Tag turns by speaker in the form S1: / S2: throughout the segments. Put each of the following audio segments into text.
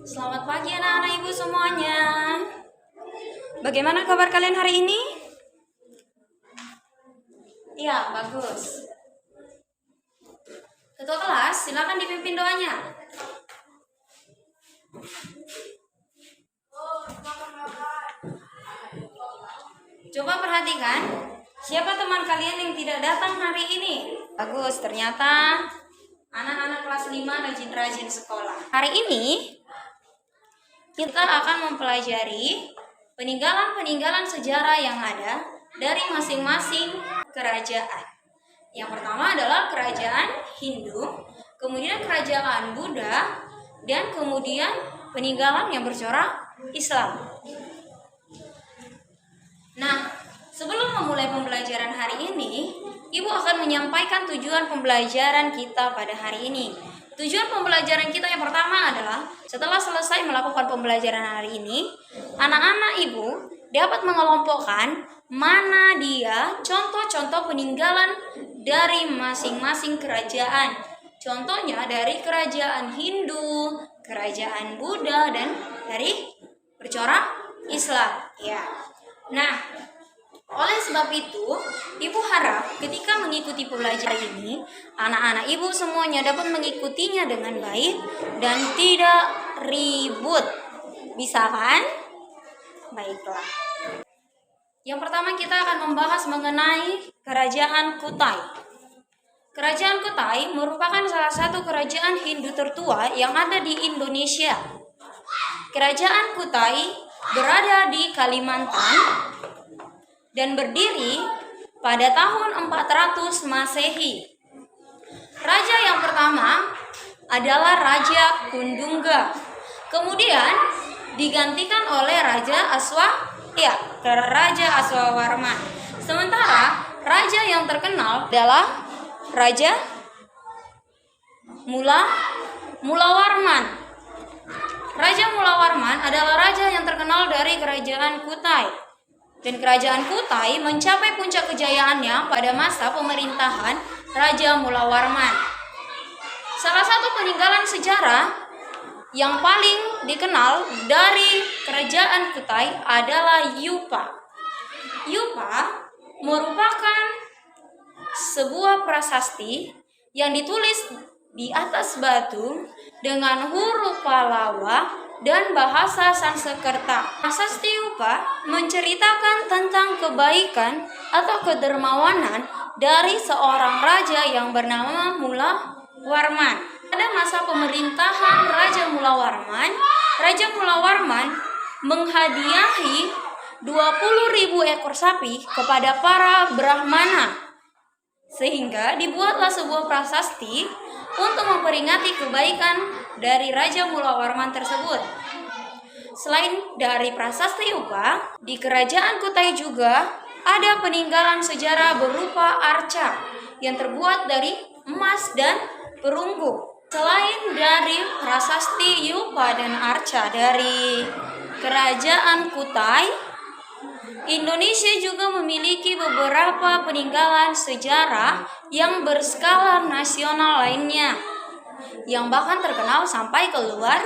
S1: Selamat pagi anak-anak ibu semuanya. Bagaimana kabar kalian hari ini? Iya, bagus. Ketua kelas, silakan dipimpin doanya. Coba perhatikan, siapa teman kalian yang tidak datang hari ini? Bagus, ternyata anak-anak kelas 5 rajin-rajin sekolah. Hari ini kita akan mempelajari peninggalan-peninggalan sejarah yang ada dari masing-masing kerajaan. Yang pertama adalah kerajaan Hindu, kemudian kerajaan Buddha, dan kemudian peninggalan yang bercorak Islam. Nah, sebelum memulai pembelajaran hari ini, Ibu akan menyampaikan tujuan pembelajaran kita pada hari ini. Tujuan pembelajaran kita yang pertama adalah setelah selesai melakukan pembelajaran hari ini, anak-anak Ibu dapat mengelompokkan mana dia contoh-contoh peninggalan dari masing-masing kerajaan. Contohnya dari kerajaan Hindu, kerajaan Buddha, dan dari bercorak Islam. Ya. Nah, oleh sebab itu, Ibu harap ketika mengikuti pembelajaran ini, anak-anak Ibu semuanya dapat mengikutinya dengan baik dan tidak ribut. Bisa kan? Baiklah. Yang pertama kita akan membahas mengenai Kerajaan Kutai. Kerajaan Kutai merupakan salah satu kerajaan Hindu tertua yang ada di Indonesia. Kerajaan Kutai berada di Kalimantan dan berdiri pada tahun 400 Masehi. Raja yang pertama adalah Raja Kundungga. Kemudian digantikan oleh Raja Aswawarman. Sementara raja yang terkenal adalah Raja Mulawarman. Raja Mulawarman adalah raja yang terkenal dari kerajaan Kutai. Dan kerajaan Kutai mencapai puncak kejayaannya pada masa pemerintahan Raja Mulawarman. Salah satu peninggalan sejarah yang paling dikenal dari kerajaan Kutai adalah Yupa. Yupa merupakan sebuah prasasti yang ditulis di atas batu dengan huruf Pallawa dan bahasa Sanskerta. Prasasti Yupa menceritakan tentang kebaikan atau kedermawanan dari seorang raja yang bernama Mulawarman. Pada masa pemerintahan Raja Mulawarman menghadiahi 20.000 ekor sapi kepada para Brahmana. Sehingga dibuatlah sebuah prasasti untuk memperingati kebaikan dari Raja Mulawarman tersebut. Selain dari prasasti Yupa, di kerajaan Kutai juga ada peninggalan sejarah berupa arca yang terbuat dari emas dan perunggu. Selain dari prasasti Yupa dan arca dari kerajaan Kutai, Indonesia juga memiliki beberapa peninggalan sejarah yang berskala nasional lainnya, yang bahkan terkenal sampai ke luar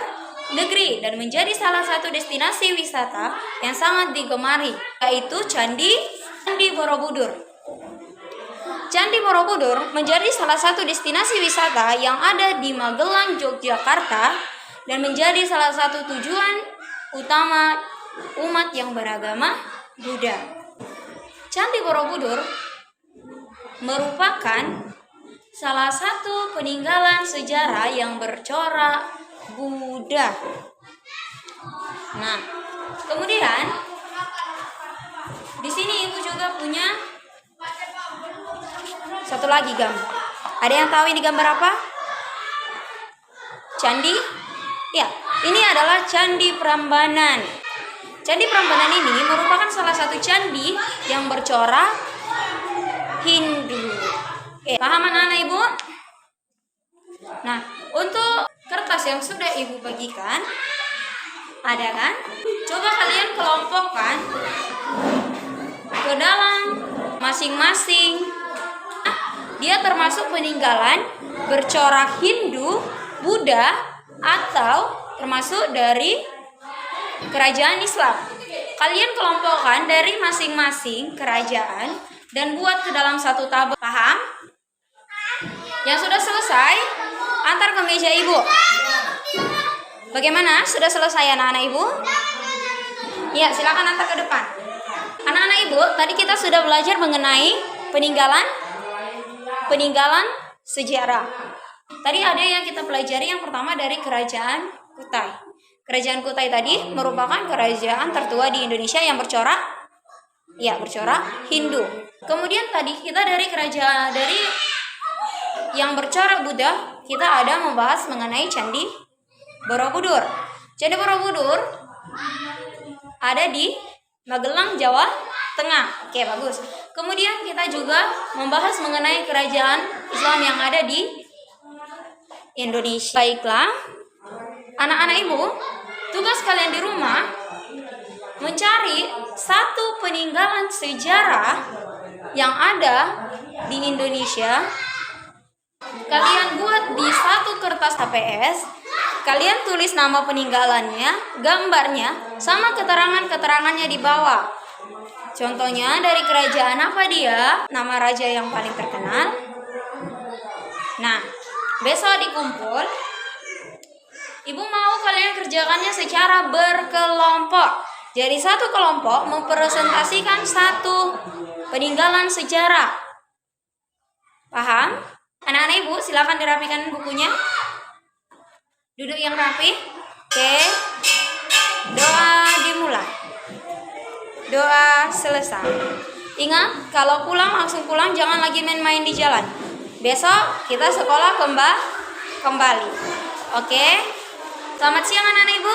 S1: negeri dan menjadi salah satu destinasi wisata yang sangat digemari, yaitu Candi Borobudur. Candi Borobudur menjadi salah satu destinasi wisata yang ada di Magelang, Yogyakarta, dan menjadi salah satu tujuan utama umat yang beragama Buddha. Candi Borobudur merupakan salah satu peninggalan sejarah yang bercorak Buddha. Nah, kemudian di sini Ibu juga punya satu lagi gambar. Ada yang tahu ini gambar apa? Candi? Ya, ini adalah Candi Prambanan. Candi Prambanan ini merupakan salah satu candi yang bercorak Hindu. Paham anak-anak Ibu? Nah, untuk kertas yang sudah Ibu bagikan, ada kan? Coba kalian kelompokkan ke dalam masing-masing. Dia termasuk peninggalan bercorak Hindu, Buddha, atau termasuk dari kerajaan Islam. Kalian kelompokkan dari masing-masing kerajaan dan buat ke dalam satu tabel. Paham? Yang sudah selesai, antar ke meja ibu. Bagaimana? Sudah selesai anak-anak ibu? Ya, silakan antar ke depan. Anak-anak ibu, tadi kita sudah belajar mengenai peninggalan sejarah. Tadi ada yang kita pelajari, yang pertama dari kerajaan Kutai. Kerajaan Kutai tadi merupakan kerajaan tertua di Indonesia yang bercorak Hindu. Kemudian tadi kita dari yang bercorak Buddha, kita ada membahas mengenai Candi Borobudur. Candi Borobudur ada di Magelang, Jawa Tengah. Oke, bagus. Kemudian kita juga membahas mengenai kerajaan Islam yang ada di Indonesia. Baiklah, anak-anak ibu, tugas kalian di rumah mencari satu peninggalan sejarah yang ada di Indonesia. Kalian buat di satu kertas HPS. Kalian tulis nama peninggalannya, gambarnya, sama keterangan-keterangannya di bawah. Contohnya dari kerajaan apa dia, nama raja yang paling terkenal. Nah, besok dikumpul. Ibu mau kalian kerjakannya secara berkelompok. Jadi satu kelompok mempresentasikan satu peninggalan sejarah. Paham? Anak-anak ibu, silakan dirapikan bukunya. Duduk yang rapi. Oke. Doa dimulai. Doa selesai. Ingat, kalau pulang langsung pulang, jangan lagi main-main di jalan. Besok kita sekolah kembali. Oke. Selamat siang anak-anak ibu.